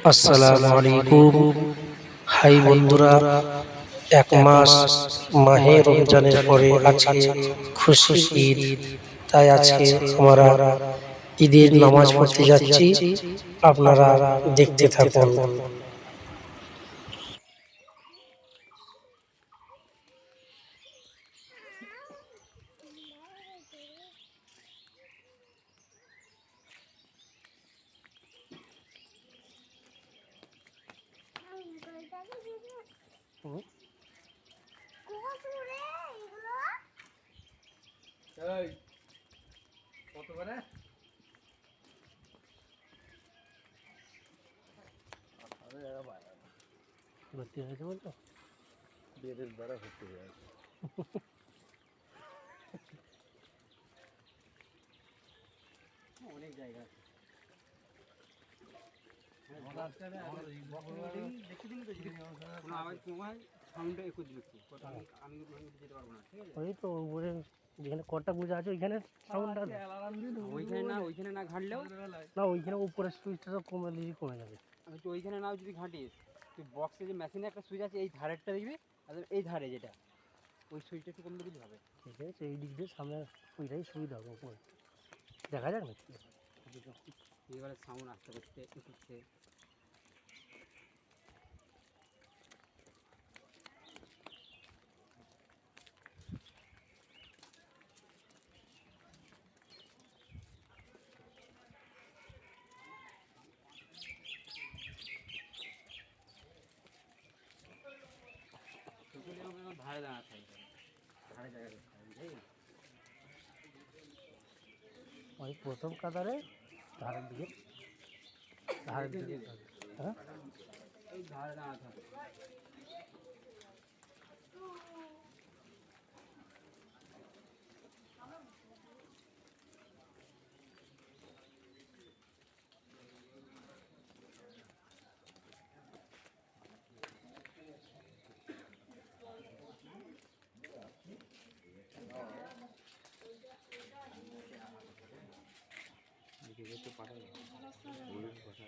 আসসালামু আলাইকুম। হাই বন্ধুরা, এক মাস মাহে রমজানের পরে আজকে খুশির ঈদ। তাই আজকে আমরা ঈদের নামাজ পড়তে যাচ্ছি, আপনারা দেখতে থাকুন। কত করে? ভর্তি হয়েছে বলতো বেদের দ্বারা ভর্তি হয়ে আছে। অনেক জায়গা আছে। ওই তো উপরে যেখানে কটা পূজা আছে ওইখানে সাউন্ডটা ওইখানে না ঘাটলেও না, ওইখানে উপরের সুইচটা তো কমে দিলে কমে যাবে। আমি তো ওইখানে নাও যদি ঘাঁটিস তুই বক্সে যে মেশিনে একটা সুইচ আছে এই ধারেরটা দেখবি আর এই ধারে যেটা ওই সুইচটা একটু কমে দিলে হবে। ঠিক আছে, এই দিক দিয়ে সামনে ওইটাই সুবিধা হবে, উপরে দেখা যাক না। এবারে সাউন্ড আসতে করতে করতে ধারে দাঁড়া থাকবে ধারে জায়গা ওই প্রথম কাতারে ধারের দিকে হ্যাঁ এই ধারে দাঁড়া থাকবে। বসে বসে